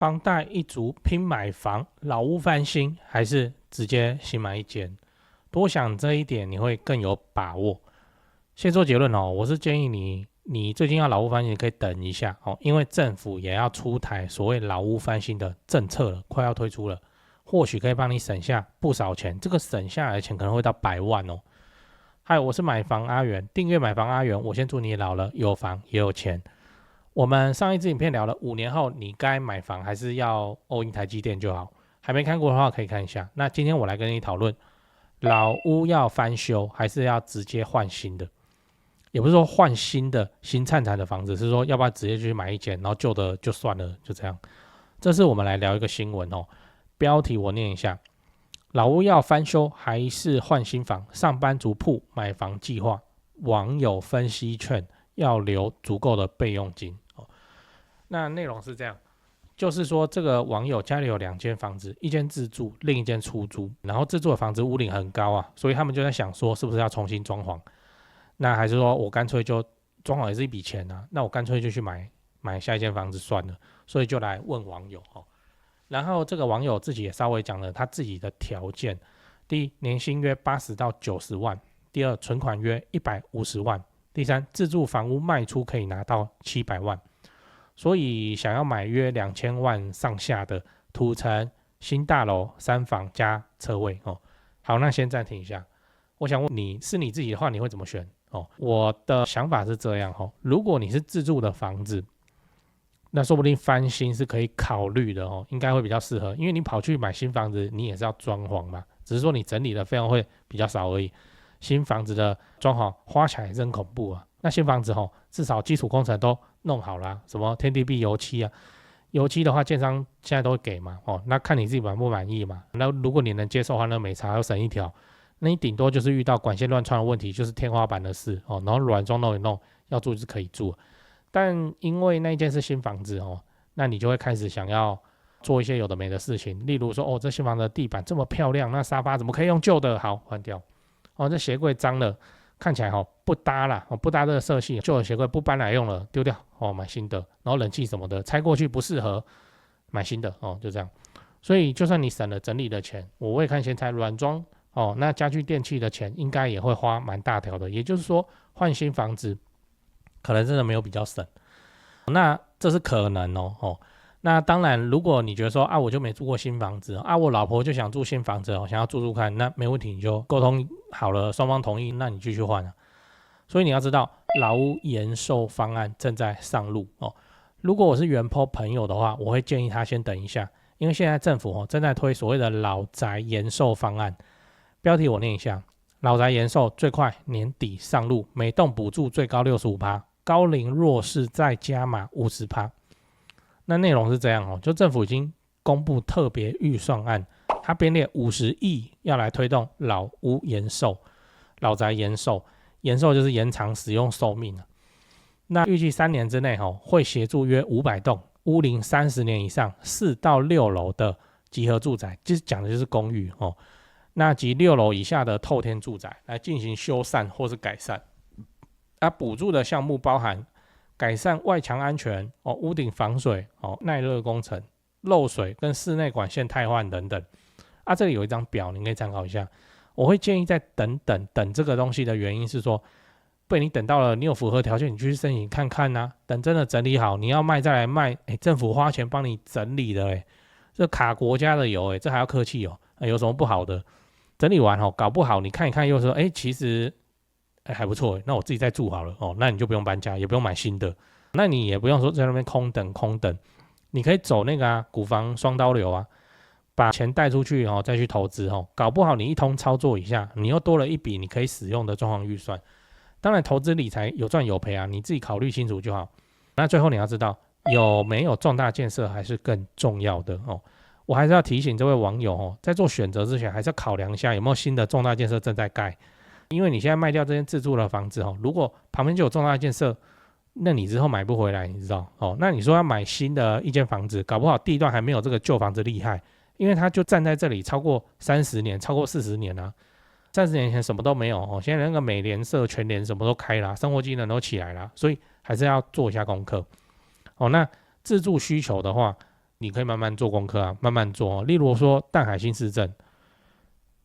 幫帶一族拼買房，老屋翻新，還是直接新買一間？多想這一點，你會更有把握。先做結論哦，我是建議你最近要老屋翻新，你可以等一下哦，因為政府也要出台所謂老屋翻新的政策了，快要推出了，或許可以幫你省下不少錢。這個省下來的錢可能會到100萬哦。嗨，我是買房阿元，訂閱買房阿元，我先祝你老了有房也有錢。我們上一支影片聊了5年後你該買房還是要 all in 台積電就好，還沒看過的話可以看一下。那今天我來跟你討論，老屋要翻修還是要直接換新的？也不是說換新的新燦燦的房子，是說要不要直接去買一間，然後舊的就算了，就這樣。這次我們來聊一個新聞哦，標題我念一下：老屋要翻修還是換新房？上班族鋪買房計劃，網友分析勸要留足夠的備用金。那內容是這樣，就是說這個網友家裡有2間房子，一間自住，另一間出租，然後自住的房子屋齡很高啊，所以他們就在想說是不是要重新裝潢，那還是說我乾脆就裝潢也是一筆錢啊，那我乾脆就去買下一間房子算了，所以就來問網友哦。然後這個網友自己也稍微講了他自己的條件：第一，年薪約80到90萬；第二，存款約150萬；第三，自住房屋賣出可以拿到700萬。所以想要買約2000萬上下的土城新大樓3房加車位哦。好，那先暫停一下。我想問你，是你自己的話，你會怎麼選哦？我的想法是這樣哦，如果你是自住的房子，那說不定翻新是可以考慮的哦，應該會比較適合，因為你跑去買新房子，你也是要裝潢嘛，只是說你整理的費用會比較少而已。新房子的裝潢花起來也是很恐怖啊。那新房子哦，至少基礎工程都弄好了，什麼天地壁油漆啊，油漆的話建商現在都會給嘛，哦，那看你自己滿不滿意嘛。那如果你能接受的話，那沒差，要省一條，那你頂多就是遇到管線亂串的問題，就是天花板的事哦，然後軟裝弄一弄，要住是可以住。但因為那一間是新房子哦，那你就會開始想要做一些有的沒的事情，例如說哦，這新房子的地板這麼漂亮，那沙發怎麼可以用舊的？好，換掉。哦，這鞋櫃髒了，看起來不搭啦，不搭這個色系，舊的鞋櫃不搬來用了，丟掉哦，買新的。然後冷氣什麼的拆過去不適合，買新的哦，就這樣。所以就算你省了整理的錢，我會看先拆軟裝哦，那家具電器的錢應該也會花蠻大條的。也就是說，換新房子可能真的沒有比較省，那這是可能哦。那當然，如果你覺得說啊，我就沒住過新房子啊，我老婆就想住新房子，想要住看，那沒問題，你就溝通好了，雙方同意，那你繼續換啊。所以你要知道，老屋延壽方案正在上路哦。如果我是原 po 朋友的話，我會建議他先等一下，因為現在政府正在推所謂的老宅延壽方案。標題我念一下：老宅延壽最快年底上路，每棟補助最高65%，高齡弱勢再加碼50%。那內容是這樣哦，就政府已經公布特別預算案，它編列50億要來推動老屋延壽、老宅延壽，延壽就是延長使用壽命。那預計3年之內會協助約500棟屋齡30年以上4到6樓的集合住宅，就是講的就是公寓哦。那及6樓以下的透天住宅來進行修繕或是改善。補助的項目包含改善外牆安全、屋頂防水、耐熱工程、漏水跟室內管線汰換等等。這裡有一張表，你可以參考一下。我會建議再等這個東西的原因是說，被你等到了，你有符合條件，你去申請看看啊。等真的整理好，你要賣再來賣，政府花錢幫你整理的，這卡國家的油，這還要客氣哦。有什麼不好的？整理完搞不好你看一看又說，其實。還不錯，那我自己再住好了哦，那你就不用搬家，也不用買新的，那你也不用說在那邊空等，你可以走那個股房雙刀流啊，把錢帶出去再去投資搞不好你一通操作一下，你又多了一筆你可以使用的裝潢預算。當然投資理財有賺有賠啊，你自己考慮清楚就好。那最後你要知道有沒有重大建設還是更重要的哦。我還是要提醒這位網友在做選擇之前還是要考量一下有沒有新的重大建設正在蓋。因為你現在賣掉這間自住的房子如果旁邊就有重大建設，那你之後買不回來，你知道那你說要買新的一間房子，搞不好地段還沒有這個舊房子厲害，因為它就站在這裡超過30年、超過40年啊。30年前什麼都沒有現在那個美聯社、全聯什麼都開了，生活機能都起來了，所以還是要做一下功課那自住需求的話，你可以慢慢做功課啊，慢慢做。例如說淡海新市鎮，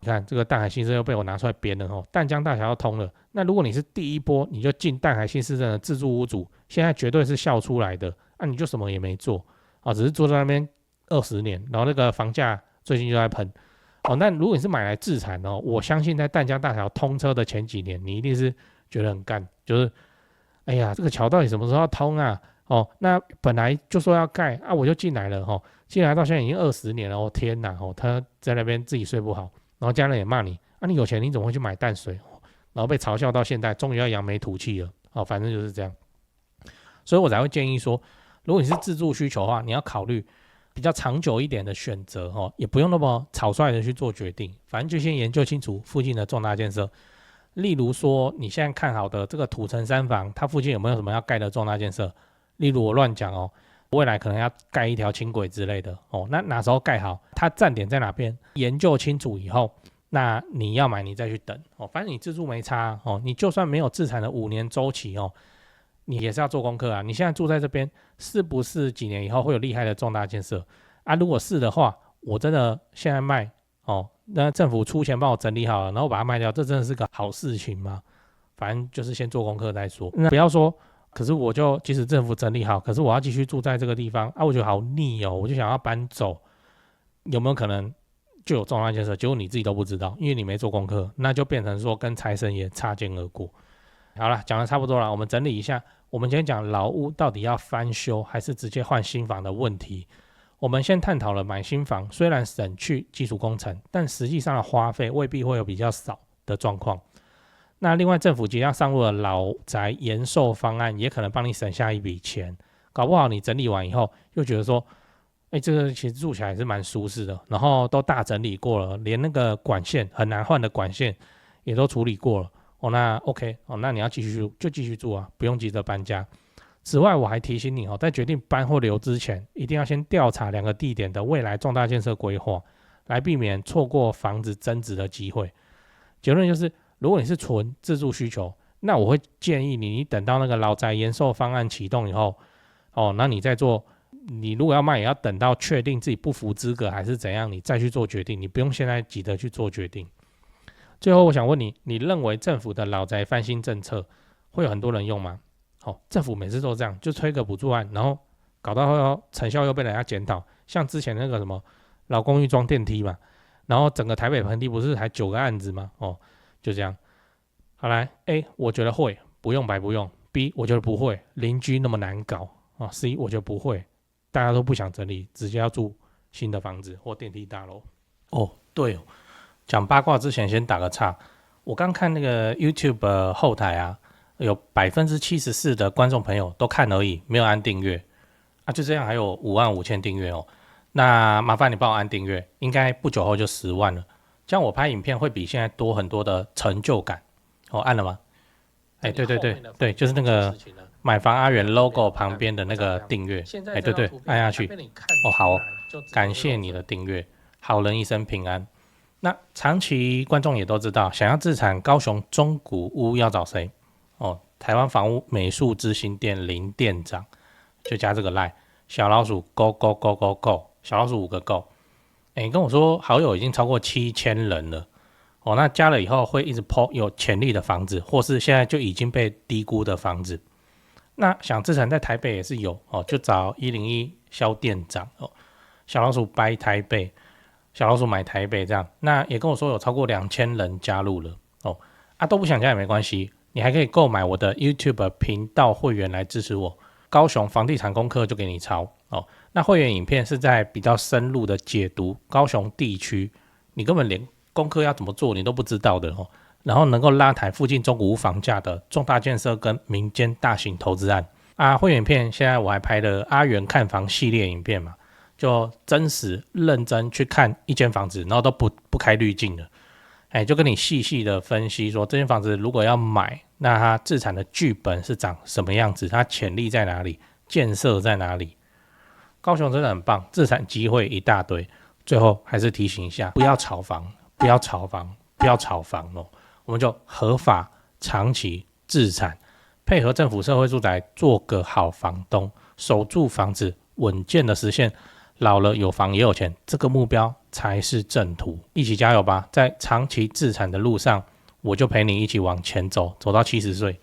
你看這個淡海新市鎮又被我拿出來編了淡江大橋要通了。那如果你是第一波你就進淡海新市鎮的自住屋主，現在絕對是笑出來的你就什麼也沒做只是坐在那邊20年，然後那個房價最近就在噴那如果你是買來自產我相信在淡江大橋通車的前幾年，你一定是覺得很幹，就是哎呀，這個橋到底什麼時候要通啊？那本來就說要蓋我就進來了進來到現在已經20年了天哪他在那邊自己睡不好，然後家人也罵你你有錢你怎麼會去買淡水然後被嘲笑到現在，終於要扬眉吐氣了反正就是這樣。所以我才會建議說，如果你是自住需求的話，你要考慮比較長久一點的選擇也不用那麼草率的去做決定，反正就先研究清楚附近的重大建設。例如說你現在看好的這個土城三房，它附近有沒有什麼要蓋的重大建設？例如我亂講未來可能要蓋一條輕軌之類的那哪時候蓋好，它站點在哪邊，研究清楚以後，那你要買你再去等反正你自住沒差你就算沒有自產的5年週期你也是要做功課啊。你現在住在這邊，是不是幾年以後會有厲害的重大建設如果是的話，我真的現在賣那政府出錢幫我整理好了，然後把它賣掉，這真的是個好事情嗎？反正就是先做功課再說。那不要說，可是我就即使政府整理好，可是我要繼續住在這个地方我覺得好膩我就想要搬走，有沒有可能就有重大建設，結果你自己都不知道，因為你沒做功課，那就變成說跟財神爺擦肩而過。好了，講的差不多了，我們整理一下，我們今天講老屋到底要翻修還是直接換新房的問題。我們先探討了買新房雖然省去基礎工程，但實際上的花費未必會有比較少的狀況。那另外政府即將上路的老宅延壽方案也可能幫你省下一筆錢，搞不好你整理完以後又覺得說這個其實住起來也是蠻舒適的，然後都大整理過了，連那個管線很難換的管線也都處理過了那 OK 那你要繼續住就繼續住啊，不用急着搬家。此外我還提醒你在決定搬或留之前，一定要先調查2個地點的未來重大建設規劃，來避免錯過房子增值的機會。結論就是如果你是純自住需求，那我會建議你等到那個老宅延壽方案啟動以後那你再做，你如果要賣也要等到確定自己不符資格還是怎樣，你再去做決定，你不用現在急着去做決定。最後我想問你，你認為政府的老宅翻新政策會有很多人用嗎？政府每次都這樣，就推個補助案，然後搞到後成效又被人家檢討，像之前那個什麼老公寓裝電梯嘛，然後整個台北盆地不是還9個案子嗎？就這樣。好來 A 我覺得會，不用白不用。 B 我覺得不會，鄰居那麼難搞C 我覺得不會，大家都不想整理，直接要住新的房子或電梯大樓。對講八卦之前先打個岔，我剛看那個 YouTube 後台啊，有74%的觀眾朋友都看而已，沒有按訂閱就這樣還有55000訂閱那麻煩你幫我按訂閱，應該不久後就10萬了，這樣我拍影片會比現在多很多的成就感按了嗎？對，就是那個買房阿元 logo 旁邊的那個訂閱對，按下去好感謝你的訂閱，好人一生平安。那長期觀眾也都知道，想要自產高雄中古屋要找誰台灣房屋美術之星店林店長，就加這個 LINE 小老鼠 go go go go go 小老鼠5個 go。你跟我說好友已經超過7000人了那加了以後會一直 po 有潛力的房子，或是現在就已經被低估的房子。那想自產在台北也是有就找101蕭店長小老鼠掰台北，小老鼠買台北這樣。那也跟我說有超過2000人加入了都不想加也沒關係，你還可以購買我的 YouTube 頻道會員來支持我。高雄房地產功課就給你抄那會員影片是在比較深入的解讀高雄地區你根本連功課要怎麼做你都不知道的然後能夠拉抬附近中古屋房價的重大建設跟民間大型投資案會員影片現在我還拍了阿元看房系列影片嘛，就真實認真去看一間房子，然後都不開濾鏡的就跟你細細的分析說這間房子如果要買，那它自產的劇本是長什麼樣子，它潛力在哪裡，建設在哪裡。高雄真的很棒，自產機會一大堆。最後還是提醒一下，不要炒房，不要炒房，不要炒房我們就合法長期自產，配合政府社會住宅做個好房東，守住房子，穩健的實現老了有房也有錢，這個目標才是正途。一起加油吧，在長期置產的路上，我就陪你一起往前走，走到70歲。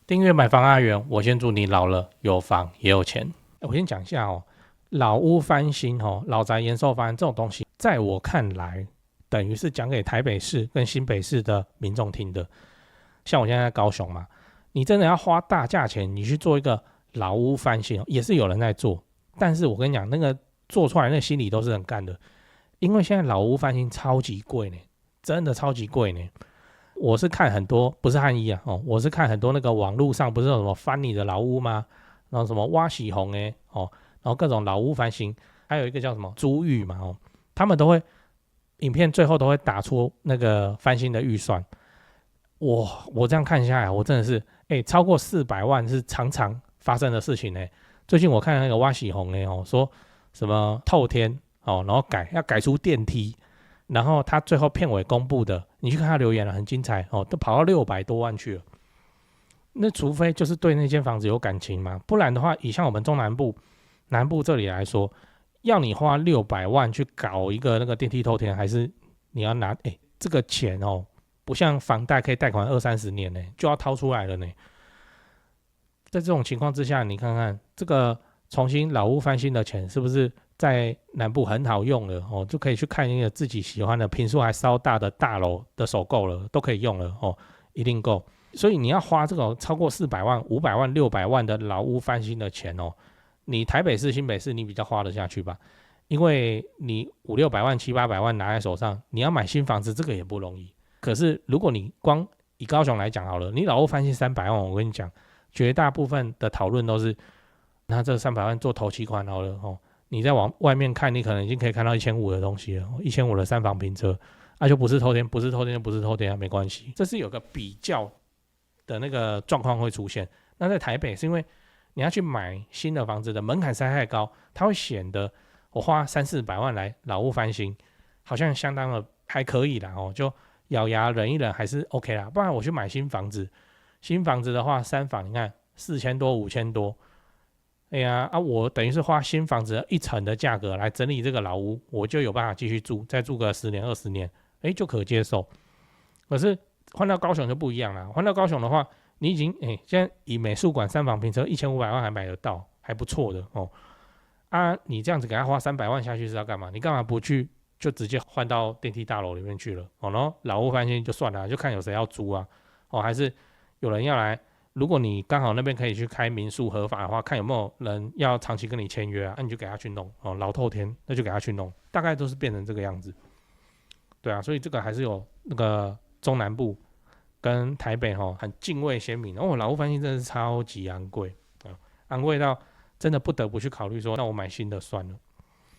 訂閱買房阿元，我先祝你老了有房也有錢。我先講一下哦，老屋翻新哦，老宅延壽方案這種東西，在我看來，等於是講給台北市跟新北市的民眾聽的。像我現在在高雄嘛，你真的要花大價錢，你去做一個老屋翻新，也是有人在做。但是我跟你講，那個做出來那個心裡都是很幹的，因為現在老屋翻新超級貴呢，真的超級貴呢。我是看很多，不是漢醫啊，我是看很多那個網絡上不是有什麼翻你的老屋嗎？然後什麼挖洗紅然後各種老屋翻新，還有一個叫什麼租寓嘛，他們都會影片最後都會打出那個翻新的預算。我這樣看下來，我真的是超過400萬是常常發生的事情呢。最近我看那個挖洗紅呢，說什麼透天然後要改出電梯，然後他最後片尾公布的，你去看他留言了，很精彩都跑到600多萬去了。那除非就是對那間房子有感情嘛，不然的話，以像我們中南部這裡來說，要你花600萬去搞一個那個電梯透天，還是你要拿這個錢不像房貸可以貸款20-30年呢，就要掏出來了呢。在這種情況之下，你看看這個重新老屋翻新的錢是不是在南部很好用了就可以去看一個自己喜歡的坪數還稍大的大樓的首購了，都可以用了一定夠。所以你要花這種超過400萬、500萬、600萬的老屋翻新的錢你台北市、新北市你比較花得下去吧？因為你500-600萬、700-800萬拿在手上，你要買新房子這個也不容易。可是如果你光以高雄來講好了，你老屋翻新300萬，我跟你講，絕大部分的討論都是拿這300萬做頭期款好了你再往外面看，你可能已經可以看到1500的東西了，1500的3房平車就不是透天，不是透天就不是透天沒關係，這是有個比較的那個狀況會出現。那在台北是因為你要去買新的房子的門檻實在太高，它會顯得我花300-400萬來老屋翻新，好像相當的還可以啦就咬牙忍一忍還是 OK 啦。不然我去買新房子的話，3房你看4000多5000多，我等於是花新房子1成的價格來整理這個老屋，我就有辦法繼續住，再住個10年20年就可接受。可是換到高雄就不一樣了，換到高雄的話，你已經現在以美術館3房平車1500萬還買得到，還不錯的你這樣子給他花300萬下去是要幹嘛？你幹嘛不去就直接換到電梯大樓裡面去了然後老屋翻新就算了，就看有誰要租啊還是有人要來。如果你剛好那邊可以去開民宿合法的話，看有沒有人要長期跟你簽約你就給他去弄老透天那就給他去弄，大概都是變成這個樣子。對啊，所以這個還是有那個中南部跟台北很涇渭鮮明老屋翻新真的是超級昂貴昂貴到真的不得不去考慮說，那我買新的算了。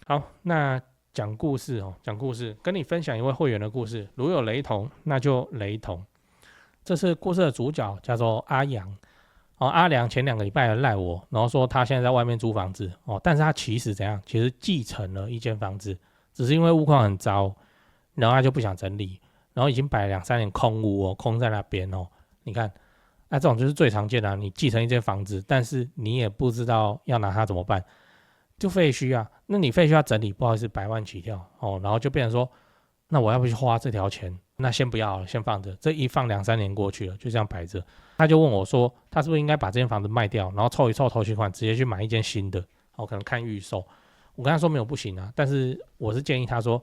好，那講故事跟你分享一位會員的故事，如有雷同那就雷同。這是故事的主角叫做阿陽阿良前2個禮拜來賴我，然後說他現在在外面租房子但是他其實怎樣？其實繼承了一間房子，只是因為屋況很糟，然後他就不想整理，然後已經擺了2-3年空屋空在那邊你看這種就是最常見的你繼承一間房子，但是你也不知道要拿它怎麼辦，就廢墟啊。那你廢墟要整理，不好意思100萬起跳然後就變成說，那我要不去花這條錢？那先不要了，先放着。這一放2-3年過去了，就這樣擺着。他就問我說，他是不是應該把這間房子賣掉，然後湊一湊頭期款，直接去買一間新的？可能看預售。我跟他說沒有不行啊，但是我是建議他說，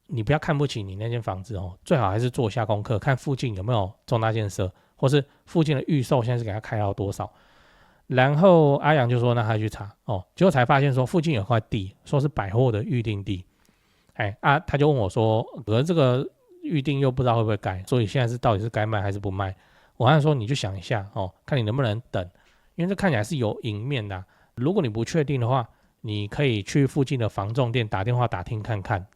你不要看不起你那間房子最好還是做一下功課，看附近有沒有重大建設，或是附近的預售現在是給他開到多少。然後阿陽就說，那他去查結果才發現說附近有塊地，說是百貨的預定地。他就問我說，可是這個預定又不知道會不會改，所以現在是到底是該賣還是不賣？我還說你就想一下看你能不能等，因為這看起來是有贏面的如果你不確定的話，你可以去附近的房仲店打電話打聽看看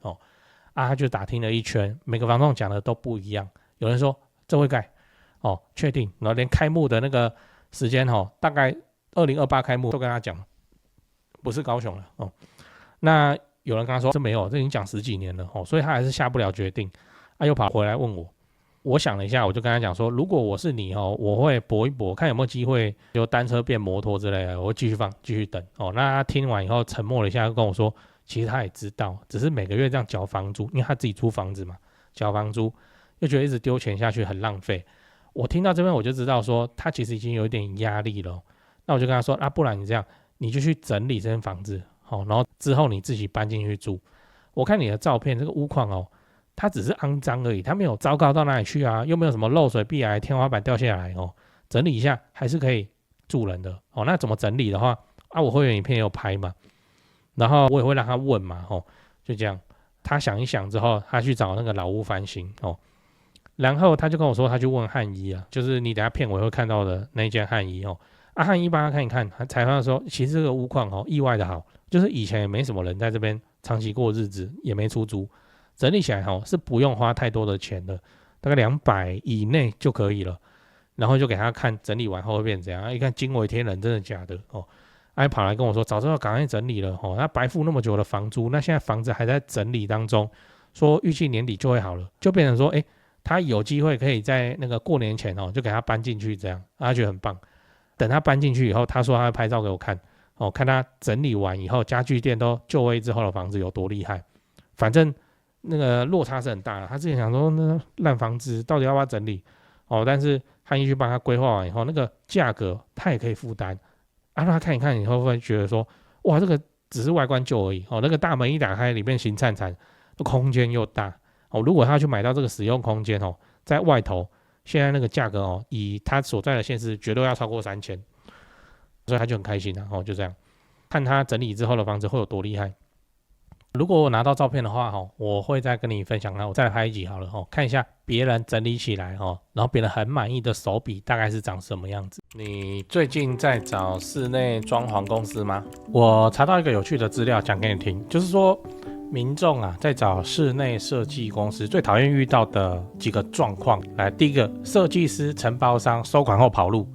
他就打聽了一圈，每個房仲講的都不一樣。有人說這會改確定，然後連開幕的那個時間大概2028開幕都跟他講，不是高雄了那有人跟他說這沒有，這已經講10幾年了所以他還是下不了決定又跑回來問我我想了一下，我就跟他講說，如果我是你哦，我會搏一搏，看有沒有機會由單車變摩托之類的，我會繼續放，繼續等哦。那他聽完以後沉默了一下，就跟我說，其實他也知道，只是每個月這樣繳房租，因為他自己租房子嘛，繳房租又覺得一直丟錢下去很浪費。我聽到這邊我就知道說，他其實已經有一點壓力了。那我就跟他說，不然你這樣，你就去整理這間房子，然後之後你自己搬進去住。我看你的照片，這個屋況哦。它只是骯髒而已，它沒有糟糕到哪裡去啊，又沒有什麼漏水、壁癌、天花板掉下來哦，整理一下還是可以住人的哦。那怎麼整理的話我會員影片也有拍嘛，然後我也會讓他問嘛，就這樣，他想一想之後，他去找那個老屋翻新哦，然後他就跟我說，他去問漢醫啊，就是你等下片尾會看到的那一間漢醫哦，漢醫幫他看一看，採訪的時候，其實這個屋況意外的好，就是以前也沒什麼人在這邊長期過日子，也沒出租。整理起來是不用花太多的錢的，大概200以內就可以了。然後就給他看整理完後會變怎樣，一看驚為天人，真的假的哦？跑來跟我說，早知道趕快整理了他白付那麼久的房租，那現在房子還在整理當中，說預計年底就會好了，就變成說，他有機會可以在那個過年前就給他搬進去，這樣他覺得很棒。等他搬進去以後，他說他會拍照給我看看他整理完以後，家具店都就位之後的房子有多厲害，反正。那個落差是很大的，他之前想說那爛房子到底要不要整理但是漢醫去幫他規劃完以後，那個價格他也可以負擔讓他看一看以後會覺得說，哇，這個只是外觀舊而已那個大門一打開，裡面新燦燦，空間又大如果他要去買到這個使用空間在外頭現在那個價格以他所在的縣市絕對要超過3000，所以他就很開心就這樣看他整理之後的房子會有多厲害。如果我拿到照片的話我會再跟你分享，我再來拍一集好了看一下別人整理起來然後別人很滿意的手筆大概是長什麼樣子。你最近在找室內裝潢公司嗎？我查到一個有趣的資料講給你聽，就是說民眾在找室內設計公司最討厭遇到的幾個狀況。來，第一個，設計師承包商收款後跑路，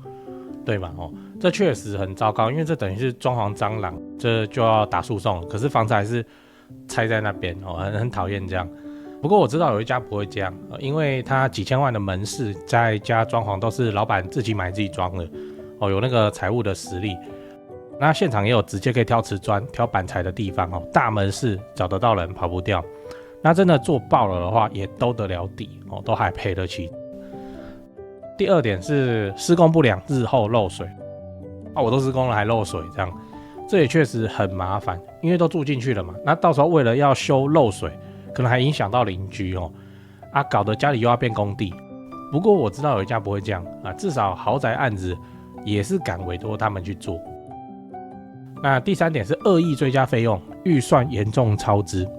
對吧？這確實很糟糕，因為這等於是裝潢蟑螂，這就要打訴訟了。可是房子還是拆在那邊很討厭這樣。不過我知道有一家不會這樣，因為他幾千萬的門市在家裝潢都是老闆自己買自己裝的有那個財務的實力。那現場也有直接可以挑瓷磚、挑板材的地方大門市找得到人，跑不掉。那真的做爆了的話，也兜得了底都還賠得起。第二點是施工不良，日後漏水我都施工了還漏水這樣。這也確實很麻煩，因為都住進去了嘛，那到時候為了要修漏水，可能還影響到鄰居搞得家裡又要變工地。不過我知道有一家不會這樣至少豪宅案子也是敢委託他們去做。那第三點是惡意追加費用，預算嚴重超支，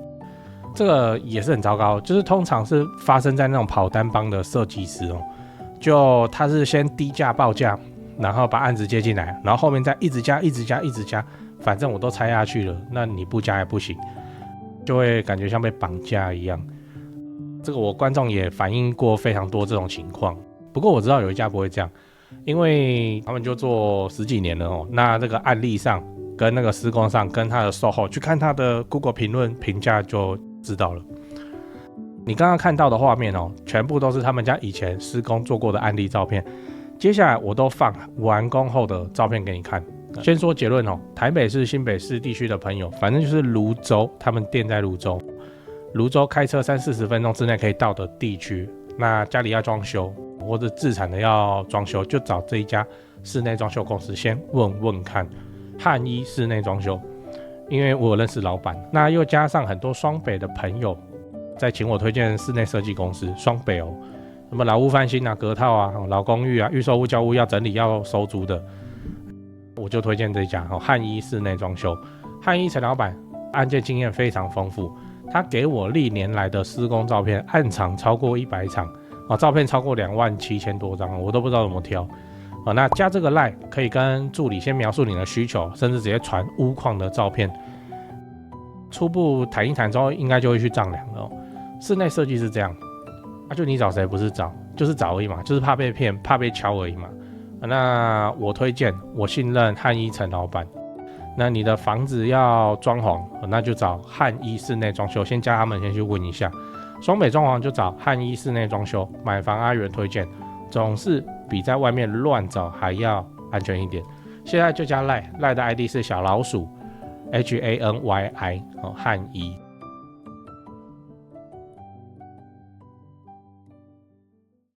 這個也是很糟糕，就是通常是發生在那種跑單幫的設計師就他是先低價報價，然後把案子接進來，然後後面再一直加，反正我都拆下去了，那你不加也不行，就會感覺像被綁架一樣。這個我觀眾也反映過非常多這種情況。不過我知道有一家不會這樣，因為他們就做10幾年了那這個案例上跟那個施工上跟他的售後去看他的 Google 評論評價就知道了。你剛剛看到的畫面全部都是他們家以前施工做過的案例照片。接下來我都放完工後的照片給你看。先說結論台北市、新北市地區的朋友，反正就是蘆洲，他們店在蘆洲，開車30-40分鐘之內可以到的地區。那家裡要裝修或者自產的要裝修，就找這一家室內裝修公司先問問看。漢醫室內裝修，因為我有認識老闆，那又加上很多雙北的朋友在請我推薦室內設計公司，雙北什麼老屋翻新隔套老公寓預售屋交屋要整理要收租的，我就推薦這家漢醫室內裝修。漢醫陳老闆案件經驗非常豐富，他給我歷年來的施工照片，案場超過100場照片超過27000多張，我都不知道怎麼挑那加這個 LINE 可以跟助理先描述你的需求，甚至直接傳屋況的照片，初步談一談之後，應該就會去丈量了室內設計是這樣。就你找誰不是找，就是找而已嘛，就是怕被騙，怕被敲而已嘛。那我推薦，我信任漢醫陳老闆。那你的房子要裝潢，那就找漢醫室內裝修，先加他們先去問一下。雙北裝潢就找漢一室內裝修，買房阿元推薦，總是比在外面亂找還要安全一點。現在就加賴的 ID 是小老鼠HANYI 漢一。